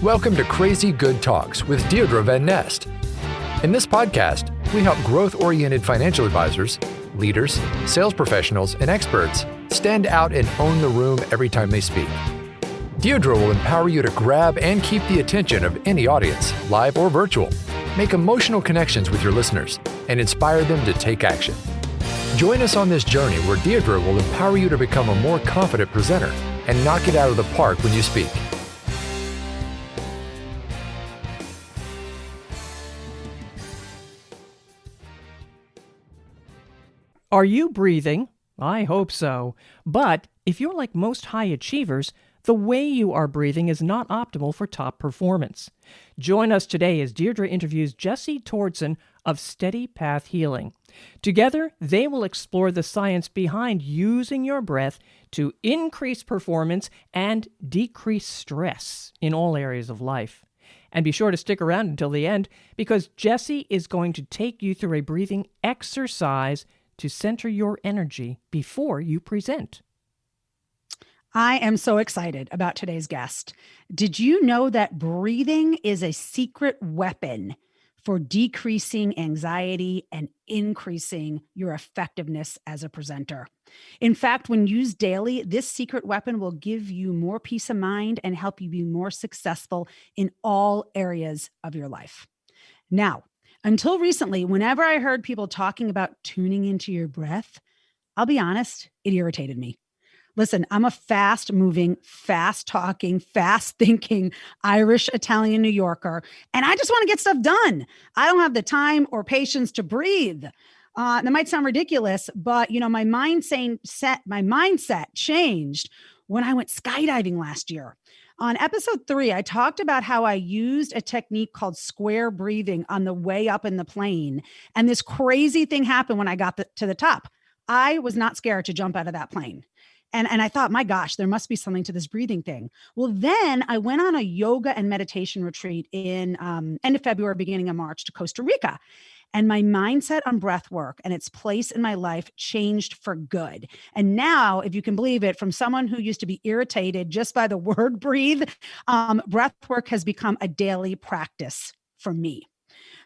Welcome to Crazy Good Talks with Deirdre Van Nest. In this podcast, we help growth-oriented financial advisors, leaders, sales professionals, and experts stand out and own the room every time they speak. Deirdre will empower you to grab and keep the attention of any audience, live or virtual, make emotional connections with your listeners, and inspire them to take action. Join us on this journey where Deirdre will empower you to become a more confident presenter and knock it out of the park when you speak. Are you breathing? I hope so. But if you're like most high achievers, the way you are breathing is not optimal for top performance. Join us today as Deirdre interviews Jesse Tordsen of Steady Path Healing. Together, they will explore the science behind using your breath to increase performance and decrease stress in all areas of life. And be sure to stick around until the end, because Jesse is going to take you through a breathing exercise to center your energy before you present. I am so excited about today's guest. Did you know that breathing is a secret weapon for decreasing anxiety and increasing your effectiveness as a presenter? In fact, when used daily, this secret weapon will give you more peace of mind and help you be more successful in all areas of your life. Now, until recently, whenever I heard people talking about tuning into your breath, I'll be honest, it irritated me. Listen, I'm a fast-moving, fast-talking, fast-thinking Irish, Italian New Yorker, and I just want to get stuff done. I don't have the time or patience to breathe. That might sound ridiculous, but my mindset changed when I went skydiving last year. On episode 3, I talked about how I used a technique called square breathing on the way up in the plane. And this crazy thing happened when I got to the top. I was not scared to jump out of that plane. And I thought, my gosh, there must be something to this breathing thing. Well, then I went on a yoga and meditation retreat in end of February, beginning of March to Costa Rica. And my mindset on breath work and its place in my life changed for good. And now, if you can believe it, from someone who used to be irritated just by the word breathe, breath work has become a daily practice for me.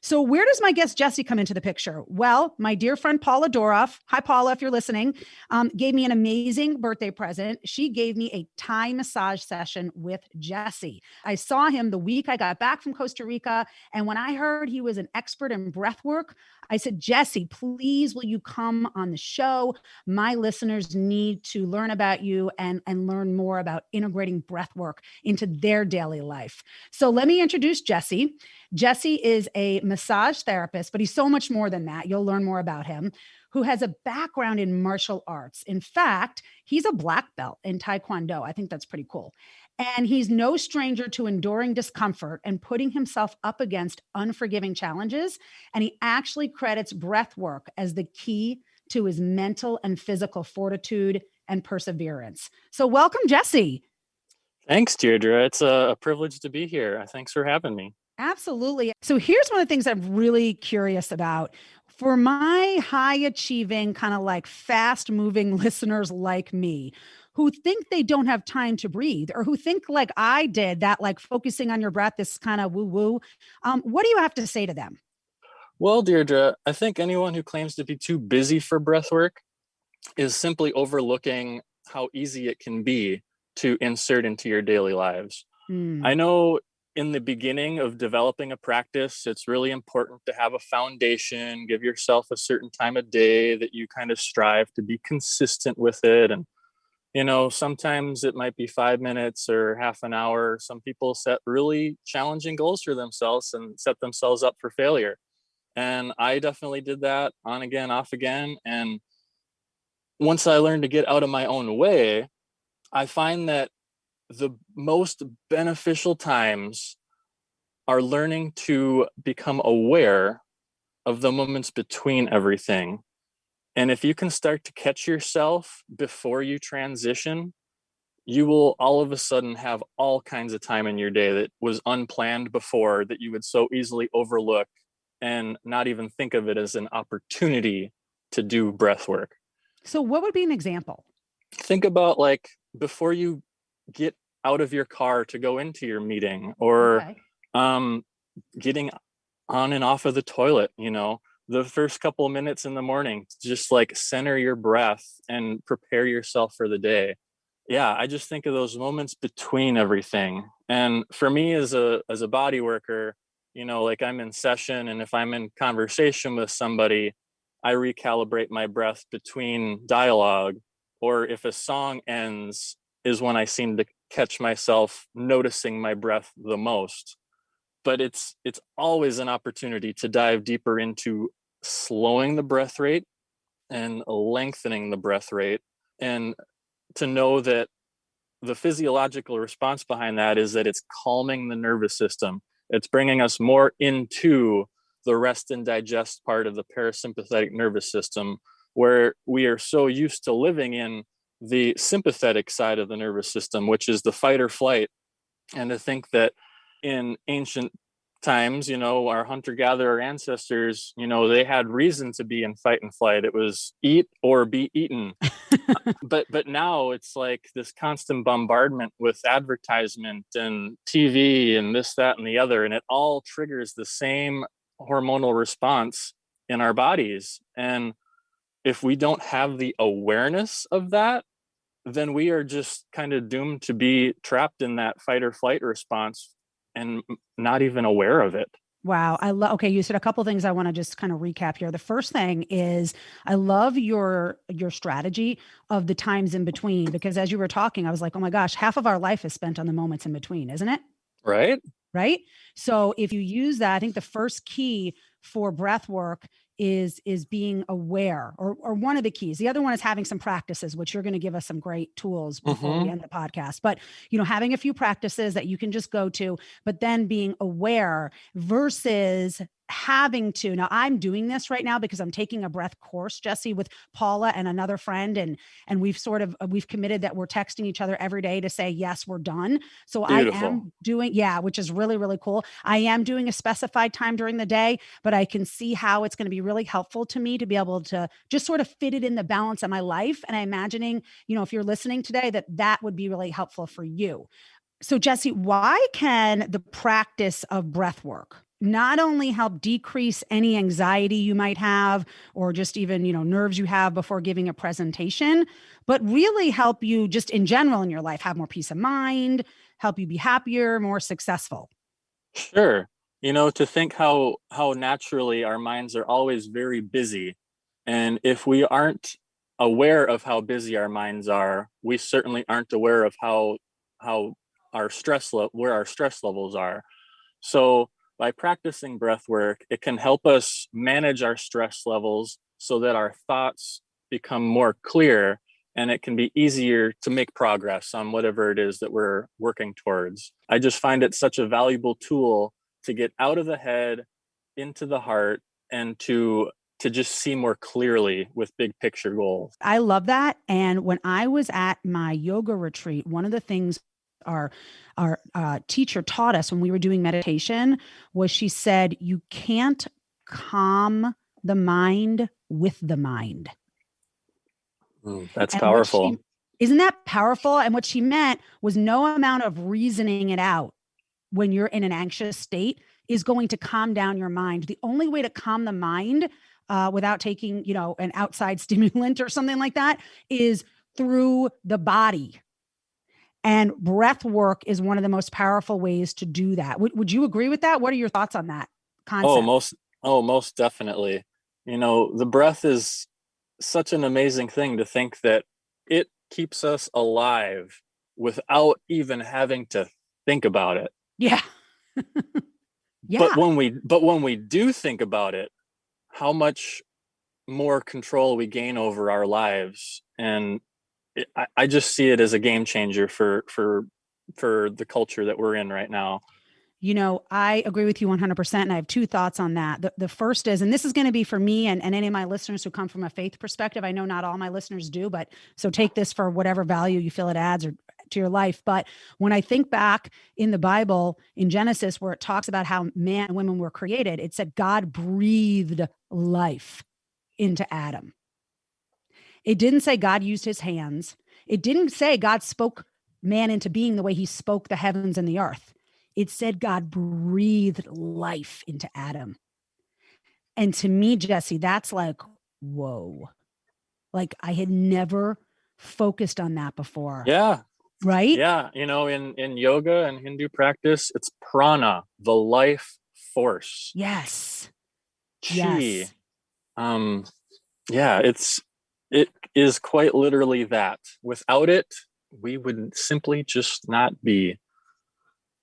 So where does my guest Jesse come into the picture? Well, my dear friend Paula Doroff, hi Paula, if you're listening, gave me an amazing birthday present. She gave me a Thai massage session with Jesse. I saw him the week I got back from Costa Rica, and when I heard he was an expert in breath work, I said, Jesse, please will you come on the show? My listeners need to learn about you and learn more about integrating breath work into their daily life. So let me introduce Jesse. Jesse is a massage therapist, but he's so much more than that. You'll learn more about him, who has a background in martial arts. In fact, he's a black belt in Taekwondo. I think that's pretty cool. And he's no stranger to enduring discomfort and putting himself up against unforgiving challenges. And he actually credits breath work as the key to his mental and physical fortitude and perseverance. So welcome, Jesse. Thanks, Deirdre. It's a privilege to be here. Thanks for having me. Absolutely. So here's one of the things I'm really curious about. For my high achieving, kind of like fast moving listeners like me, who think they don't have time to breathe, or who think like I did, that like focusing on your breath is kind of woo woo. What do you have to say to them? Well, Deirdre, I think anyone who claims to be too busy for breath work is simply overlooking how easy it can be to insert into your daily lives. I know in the beginning of developing a practice, it's really important to have a foundation, give yourself a certain time of day that you kind of strive to be consistent with it. And, sometimes it might be 5 minutes or half an hour. Some people set really challenging goals for themselves and set themselves up for failure. And I definitely did that on again, off again. And once I learned to get out of my own way, I find that the most beneficial times are learning to become aware of the moments between everything. And if you can start to catch yourself before you transition, you will all of a sudden have all kinds of time in your day that was unplanned before that you would so easily overlook and not even think of it as an opportunity to do breath work. So what would be an example? Think about like before you get out of your car to go into your meeting, or getting on and off of the toilet, the first couple of minutes in the morning, just like center your breath and prepare yourself for the day. Yeah, I just think of those moments between everything. And for me as a body worker, like I'm in session, and if I'm in conversation with somebody, I recalibrate my breath between dialogue, or if a song ends is when I seem to catch myself noticing my breath the most. But it's always an opportunity to dive deeper into slowing the breath rate and lengthening the breath rate, and to know that the physiological response behind that is that it's calming the nervous system. It's bringing us more into the rest and digest part of the parasympathetic nervous system, where we are so used to living in the sympathetic side of the nervous system, which is the fight or flight. And to think that in ancient times, our hunter-gatherer ancestors, they had reason to be in fight and flight. It was eat or be eaten. But now it's like this constant bombardment with advertisement and TV and this, that, and the other, and it all triggers the same hormonal response in our bodies. And if we don't have the awareness of that, then we are just kind of doomed to be trapped in that fight or flight response and not even aware of it. Wow. Okay. You said a couple of things I want to just kind of recap here. The first thing is I love your strategy of the times in between, because as you were talking, I was like, oh my gosh, half of our life is spent on the moments in between, isn't it? Right. Right. So if you use that, I think the first key for breath work is being aware, or one of the keys. The other one is having some practices, which you're going to give us some great tools before we end the podcast. But, having a few practices that you can just go to, but then being aware versus having to. Now I'm doing this right now because I'm taking a breath course, Jesse, with Paula and another friend. And we've committed that we're texting each other every day to say, yes, we're done. So Beautiful. I am doing, which is really, really cool. I am doing a specified time during the day, but I can see how it's going to be really helpful to me to be able to just sort of fit it in the balance of my life. And I'm imagining, if you're listening today, that would be really helpful for you. So Jesse, why can the practice of breath work not only help decrease any anxiety you might have, or just even, nerves you have before giving a presentation, but really help you just in general in your life, have more peace of mind, help you be happier, more successful? Sure. To think how naturally our minds are always very busy. And if we aren't aware of how busy our minds are, we certainly aren't aware of how our where our stress levels are. So by practicing breath work, it can help us manage our stress levels so that our thoughts become more clear, and it can be easier to make progress on whatever it is that we're working towards. I just find it such a valuable tool to get out of the head, into the heart, and to just see more clearly with big picture goals. I love that. And when I was at my yoga retreat, one of the things our teacher taught us when we were doing meditation was, she said, you can't calm the mind with the mind. That's powerful. Isn't that powerful? And what she meant was no amount of reasoning it out when you're in an anxious state is going to calm down your mind. The only way to calm the mind without taking, an outside stimulant or something like that is through the body. And breath work is one of the most powerful ways to do that. Would you agree with that? What are your thoughts on that concept? Most definitely. The breath is such an amazing thing, to think that it keeps us alive without even having to think about it. Yeah. Yeah. But when we do think about it, how much more control we gain over our lives. And I just see it as a game changer for the culture that we're in right now. I agree with you 100%. And I have two thoughts on that. The first is, and this is going to be for me and any of my listeners who come from a faith perspective. I know not all my listeners do, but so take this for whatever value you feel it adds or to your life. But when I think back in the Bible, in Genesis, where it talks about how man and women were created, it said God breathed life into Adam. It didn't say God used his hands. It didn't say God spoke man into being the way he spoke the heavens and the earth. It said God breathed life into Adam. And to me, Jesse, that's like, whoa. Like I had never focused on that before. Yeah. Right? Yeah. In yoga and Hindu practice, it's prana, the life force. Yes. Chi. Yes. Yeah, it is quite literally that. Without it, we would simply just not be.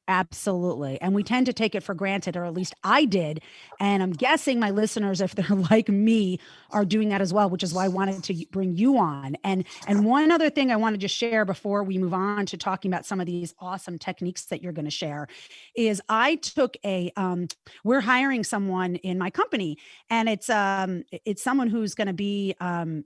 Absolutely. And we tend to take it for granted, or at least I did. And I'm guessing my listeners, if they're like me, are doing that as well, which is why I wanted to bring you on. And one other thing I want to just share before we move on to talking about some of these awesome techniques that you're going to share is I took we're hiring someone in my company, and it's someone who's going to be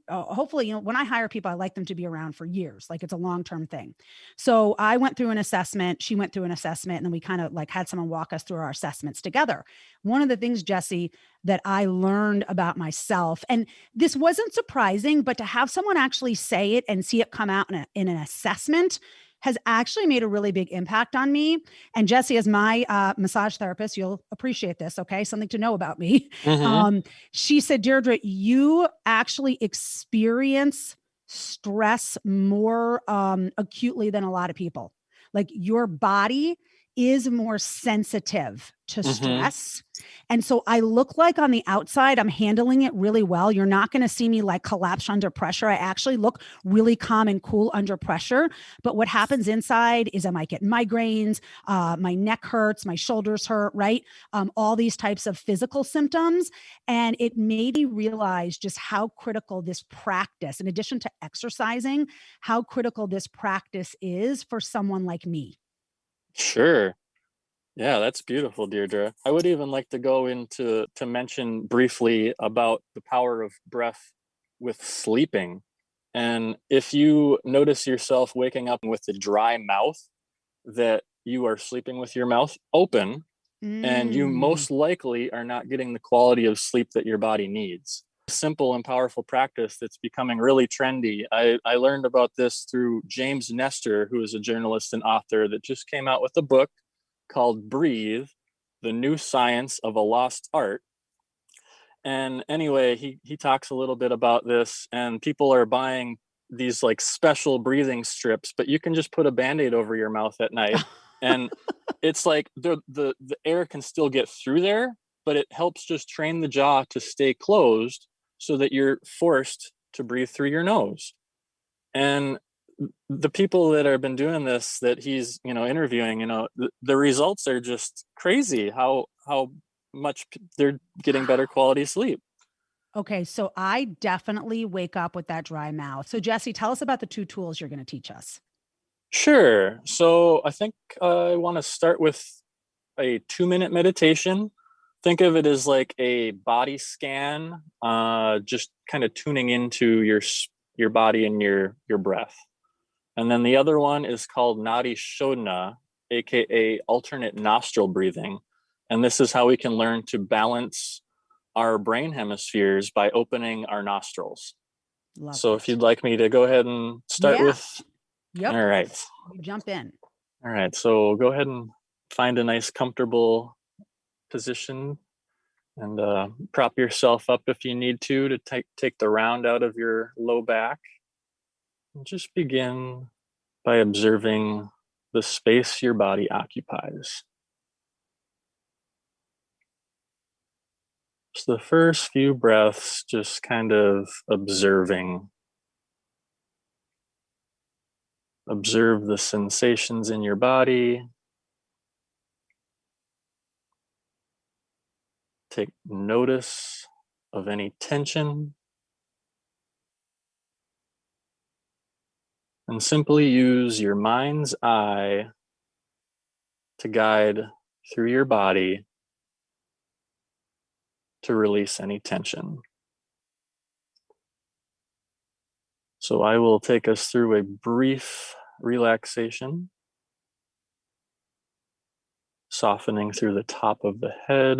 hopefully, when I hire people, I like them to be around for years. Like it's a long-term thing. So I went through an assessment, she went through an assessment, and then we kind of like had someone walk us through our assessments together. One of the things, Jesse, that I learned about myself, and this wasn't surprising, but to have someone actually say it and see it come out in an assessment has actually made a really big impact on me. And Jesse, as my massage therapist, you'll appreciate this, okay? Something to know about me. Mm-hmm. She said, Deirdre, you actually experience stress more acutely than a lot of people. Like your body is more sensitive to stress. And so I look like on the outside, I'm handling it really well. You're not going to see me like collapse under pressure. I actually look really calm and cool under pressure. But what happens inside is I might get migraines, my neck hurts, my shoulders hurt, right? All these types of physical symptoms. And it made me realize just how critical this practice, in addition to exercising, how critical this practice is for someone like me. Sure. Yeah, that's beautiful, Deirdre. I would even like to go into to mention briefly about the power of breath with sleeping. And if you notice yourself waking up with a dry mouth, that you are sleeping with your mouth open, and you most likely are not getting the quality of sleep that your body needs. Simple and powerful practice that's becoming really trendy. I learned about this through James Nestor, who is a journalist and author that just came out with a book called Breathe, The New Science of a Lost Art. And anyway, he talks a little bit about this, and people are buying these like special breathing strips, but you can just put a Band-Aid over your mouth at night. And it's like the air can still get through there, but it helps just train the jaw to stay closed so that you're forced to breathe through your nose. And the people that have been doing this that he's interviewing, the results are just crazy how much they're getting better quality sleep. Okay, so I definitely wake up with that dry mouth. So Jesse, tell us about the 2 tools you're going to teach us. Sure. So I think I want to start with a 2-minute meditation. Think of it as like a body scan, just kind of tuning into your body and your breath. And then the other one is called Nadi Shodhana, aka alternate nostril breathing. And this is how we can learn to balance our brain hemispheres by opening our nostrils. So if you'd like me to go ahead and start with. Yep. All right. You jump in. All right. So go ahead and find a nice comfortable position and prop yourself up if you need to take the round out of your low back. And just begin by observing the space your body occupies. So the first few breaths, just kind of observing. Observe the sensations in your body. Take notice of any tension. And simply use your mind's eye to guide through your body to release any tension. So I will take us through a brief relaxation, softening through the top of the head,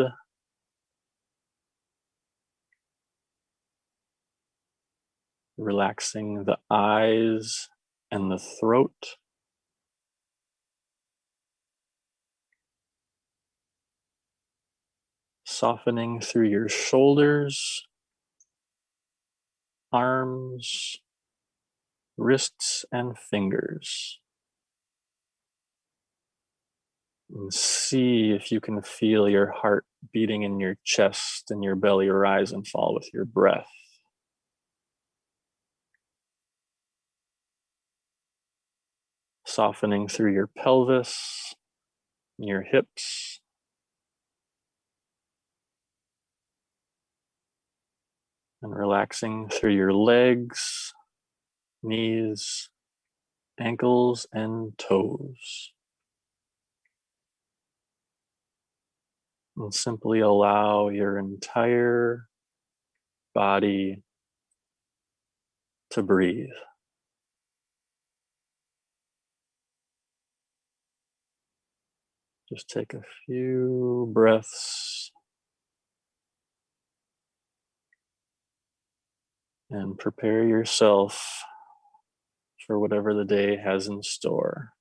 relaxing the eyes and the throat, Softening through your shoulders, arms, wrists, and fingers. And see if you can feel your heart beating in your chest and your belly rise and fall with your breath. Softening through your pelvis, your hips, and relaxing through your legs, knees, ankles, and toes. And simply allow your entire body to breathe. Just take a few breaths and prepare yourself for whatever the day has in store.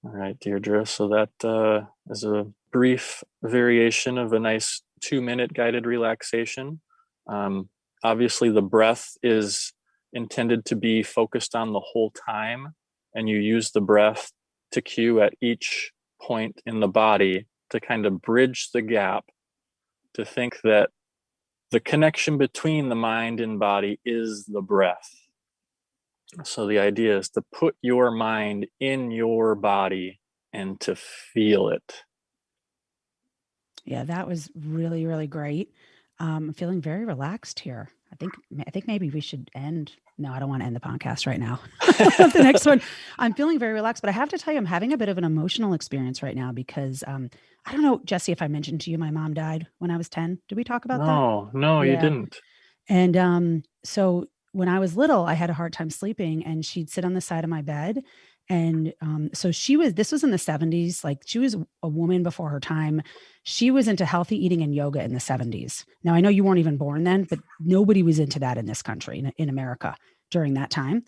All right, Deirdre, so that is a brief variation of a nice 2-minute guided relaxation. Obviously, the breath is intended to be focused on the whole time, and you use the breath to cue at each point in the body to kind of bridge the gap, to think that the connection between the mind and body is the breath. So the idea is to put your mind in your body and to feel it. Yeah, that was really, really great. I'm feeling very relaxed here. I think maybe we should end. No, I don't want to end the podcast right now. The next one, I'm feeling very relaxed, but I have to tell you, I'm having a bit of an emotional experience right now because I don't know, Jesse, if I mentioned to you, my mom died when I was 10. Did we talk about that? No, you Yeah. didn't. And so when I was little, I had a hard time sleeping, and she'd sit on the side of my bed. And so this was in the 70s. Like, she was a woman before her time. She was into healthy eating and yoga in the 70s. Now, I know you weren't even born then, but nobody was into that in this country, in America during that time.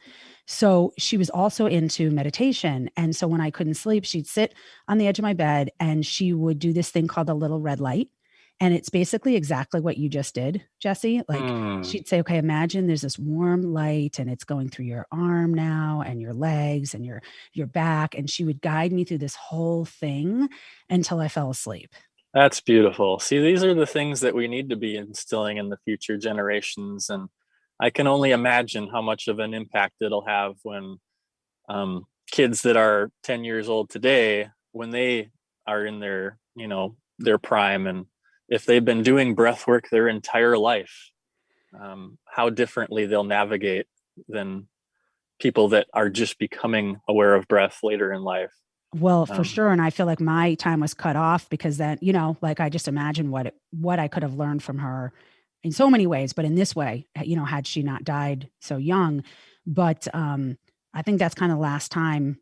So she was also into meditation. And so when I couldn't sleep, she'd sit on the edge of my bed and she would do this thing called the little red light. And it's basically exactly what you just did, Jesse. Like, she'd say, okay, imagine there's this warm light and it's going through your arm now and your legs and your back. And she would guide me through this whole thing until I fell asleep. That's beautiful. See, these are the things that we need to be instilling in the future generations. And I can only imagine how much of an impact it'll have when kids that are 10 years old today, when they are in their prime, and if they've been doing breath work their entire life, how differently they'll navigate than people that are just becoming aware of breath later in life. Well, for sure. And I feel like my time was cut off because then, like, I just imagine what I could have learned from her in so many ways, but in this way, had she not died so young. But I think that's kind of the last time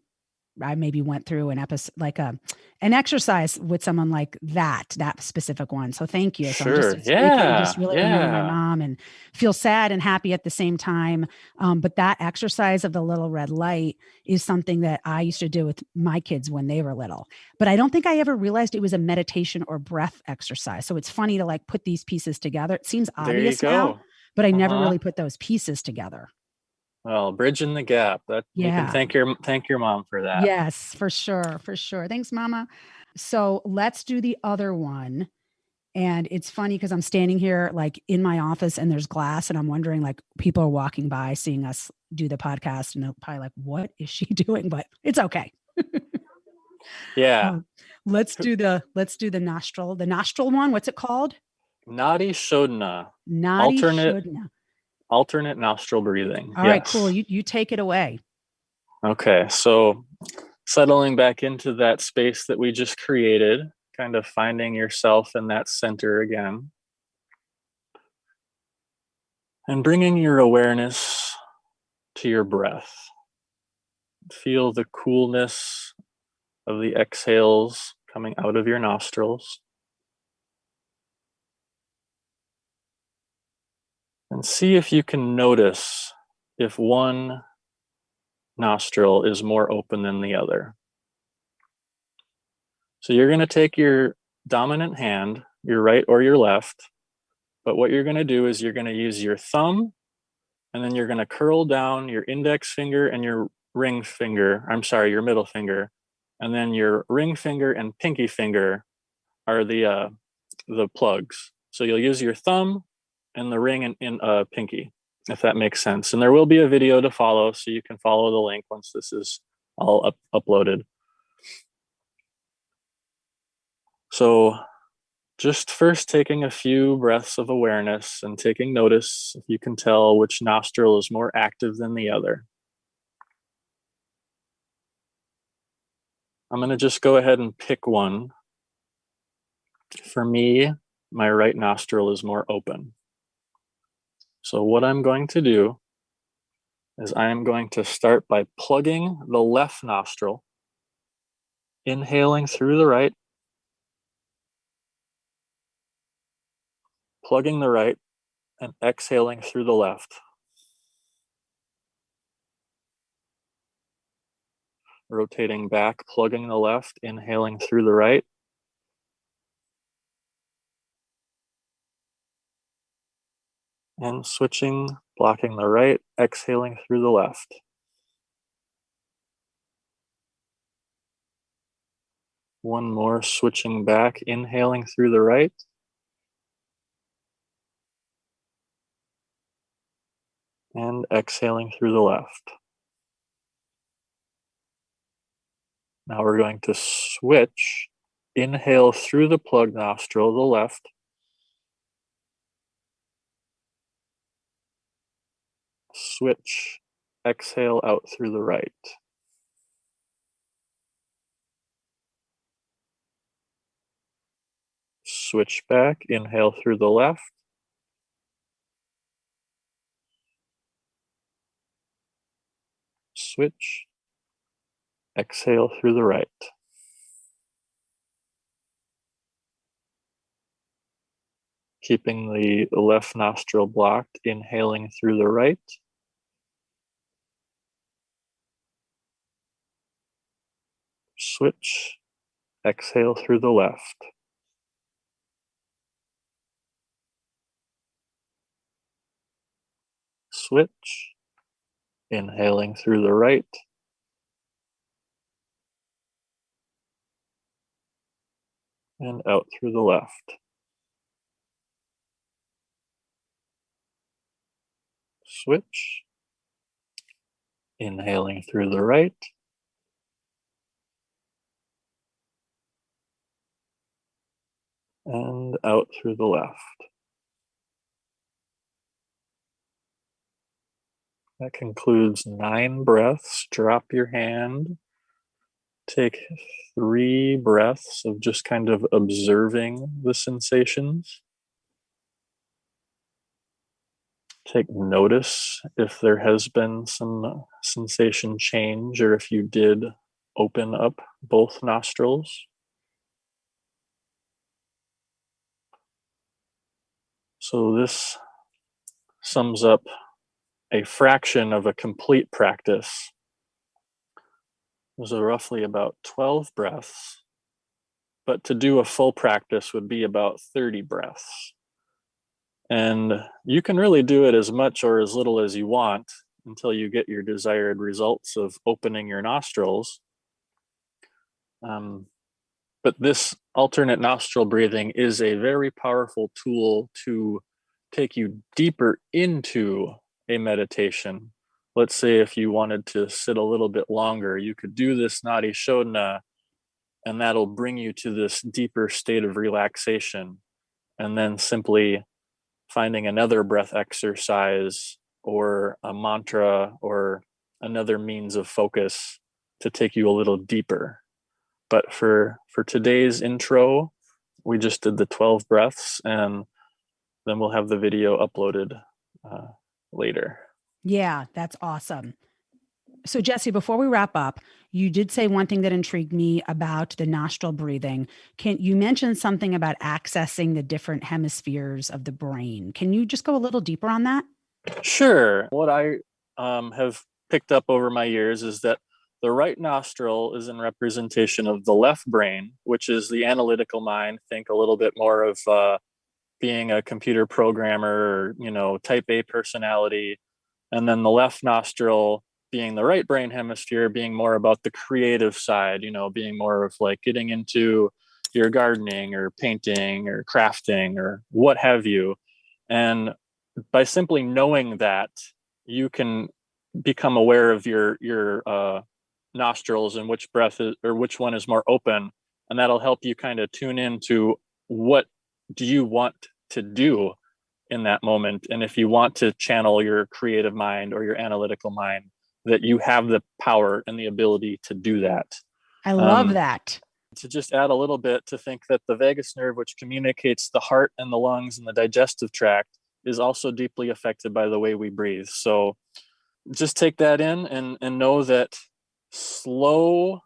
I maybe went through an episode, like an exercise with someone like that specific one. So thank you. So Sure. it's making me just really remember my mom and feel sad and happy at the same time. But that exercise of the little red light is something that I used to do with my kids when they were little. But I don't think I ever realized it was a meditation or breath exercise. So it's funny to like put these pieces together. It seems obvious now, but I never really put those pieces together. Well, bridging the gap. You can thank your mom for that. Yes, for sure. For sure. Thanks, Mama. So let's do the other one. And it's funny because I'm standing here like in my office and there's glass, and I'm wondering, like, people are walking by seeing us do the podcast and they're probably like, what is she doing? But it's okay. Yeah. Let's do the nostril one. What's it called? Nadi Shodhana. Nadi Shodhana. Alternate nostril breathing. All right, cool. You take it away. Okay, so settling back into that space that we just created, kind of finding yourself in that center again. And bringing your awareness to your breath. Feel the coolness of the exhales coming out of your nostrils. And see if you can notice if one nostril is more open than the other. So you're going to take your dominant hand, your right or your left, but what you're going to do is you're going to use your thumb, and then you're going to curl down your index finger and your your middle finger, and then your ring finger and pinky finger are the plugs. So you'll use your thumb and the ring and pinky, if that makes sense. And there will be a video to follow, so you can follow the link once this is all uploaded. So just first taking a few breaths of awareness and taking notice if you can tell which nostril is more active than the other. I'm going to just go ahead and pick one. For me, my right nostril is more open. So what I'm going to do is I am going to start by plugging the left nostril, inhaling through the right, plugging the right, and exhaling through the left. Rotating back, plugging the left, inhaling through the right. And switching, blocking the right, exhaling through the left. One more, switching back, inhaling through the right. And exhaling through the left. Now we're going to switch. Inhale through the plug nostril, the left. Switch. Exhale out through the right. Switch back. Inhale through the left. Switch. Exhale through the right. Keeping the left nostril blocked, inhaling through the right. Switch. Exhale through the left. Switch. Inhaling through the right. And out through the left. Switch. Inhaling through the right. And out through the left. That concludes 9 breaths. Drop your hand. Take 3 breaths of just kind of observing the sensations. Take notice if there has been some sensation change or if you did open up both nostrils. So this sums up a fraction of a complete practice. Those are roughly about 12 breaths, but to do a full practice would be about 30 breaths. And you can really do it as much or as little as you want until you get your desired results of opening your nostrils. But this alternate nostril breathing is a very powerful tool to take you deeper into a meditation. Let's say if you wanted to sit a little bit longer, you could do this Nadi Shodhana, and that'll bring you to this deeper state of relaxation. And then simply finding another breath exercise or a mantra or another means of focus to take you a little deeper. But for today's intro, we just did the 12 breaths, and then we'll have the video uploaded later. Yeah, that's awesome. So Jesse, before we wrap up, you did say one thing that intrigued me about the nostril breathing. You mentioned something about accessing the different hemispheres of the brain. Can you just go a little deeper on that? Sure. What I have picked up over my years is that the right nostril is in representation of the left brain, which is the analytical mind. Think a little bit more of being a computer programmer or, type A personality. And then the left nostril being the right brain hemisphere, being more about the creative side, being more of like getting into your gardening or painting or crafting or what have you. And by simply knowing that, you can become aware of your nostrils and which breath is, or which one is more open. And that'll help you kind of tune into what do you want to do in that moment. And if you want to channel your creative mind or your analytical mind, that you have the power and the ability to do that. I love that. To just add a little bit, to think that the vagus nerve, which communicates the heart and the lungs and the digestive tract, is also deeply affected by the way we breathe. So just take that in and know that slow,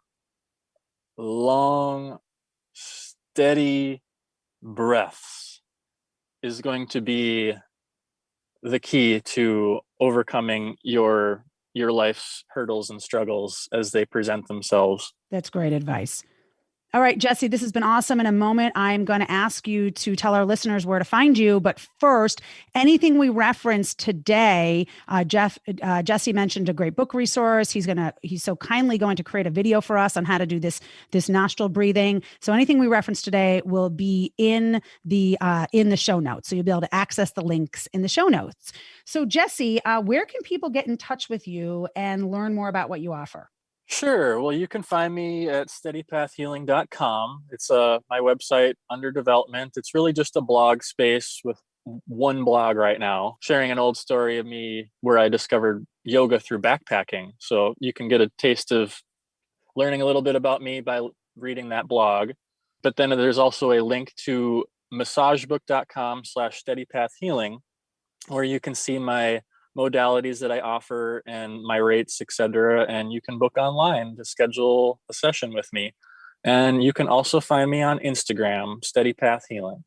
long, steady breaths is going to be the key to overcoming your life's hurdles and struggles as they present themselves. That's great advice. All right, Jesse, this has been awesome. In a moment, I'm going to ask you to tell our listeners where to find you. But first, anything we referenced today, Jesse mentioned a great book resource. He's so kindly going to create a video for us on how to do this nostril breathing. So anything we referenced today will be in the show notes. So you'll be able to access the links in the show notes. So Jesse, where can people get in touch with you and learn more about what you offer? Sure. Well, you can find me at steadypathhealing.com. It's my website under development. It's really just a blog space with one blog right now, sharing an old story of me where I discovered yoga through backpacking. So you can get a taste of learning a little bit about me by reading that blog. But then there's also a link to massagebook.com/steadypathhealing, where you can see my modalities that I offer and my rates, etc. And you can book online to schedule a session with me. And you can also find me on Instagram, Steady Path Healing.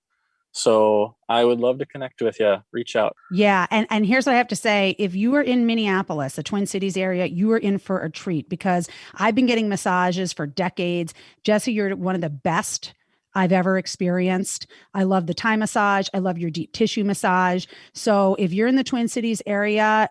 So I would love to connect with you. Reach out. Yeah. And here's what I have to say. If you are in Minneapolis, the Twin Cities area, you are in for a treat, because I've been getting massages for decades. Jesse, you're one of the best I've ever experienced. I love the Thai massage. I love your deep tissue massage. So if you're in the Twin Cities area,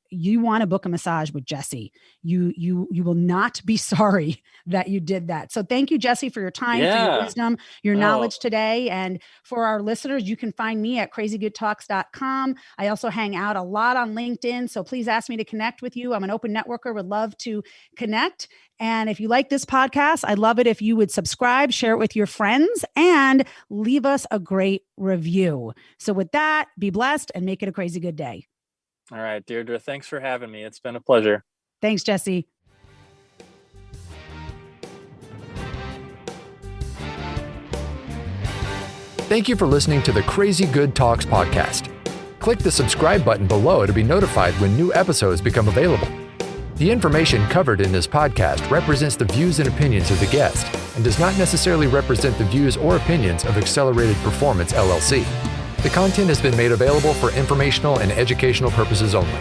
you want to book a massage with Jesse. You will not be sorry that you did that. So thank you, Jesse, for your time, for your wisdom, your knowledge today. And for our listeners, you can find me at crazygoodtalks.com. I also hang out a lot on LinkedIn. So please ask me to connect with you. I'm an open networker, would love to connect. And if you like this podcast, I'd love it if you would subscribe, share it with your friends, and leave us a great review. So with that, be blessed and make it a crazy good day. All right, Deirdre, thanks for having me. It's been a pleasure. Thanks, Jesse. Thank you for listening to the Crazy Good Talks podcast. Click the subscribe button below to be notified when new episodes become available. The information covered in this podcast represents the views and opinions of the guest and does not necessarily represent the views or opinions of Accelerated Performance, LLC. The content has been made available for informational and educational purposes only.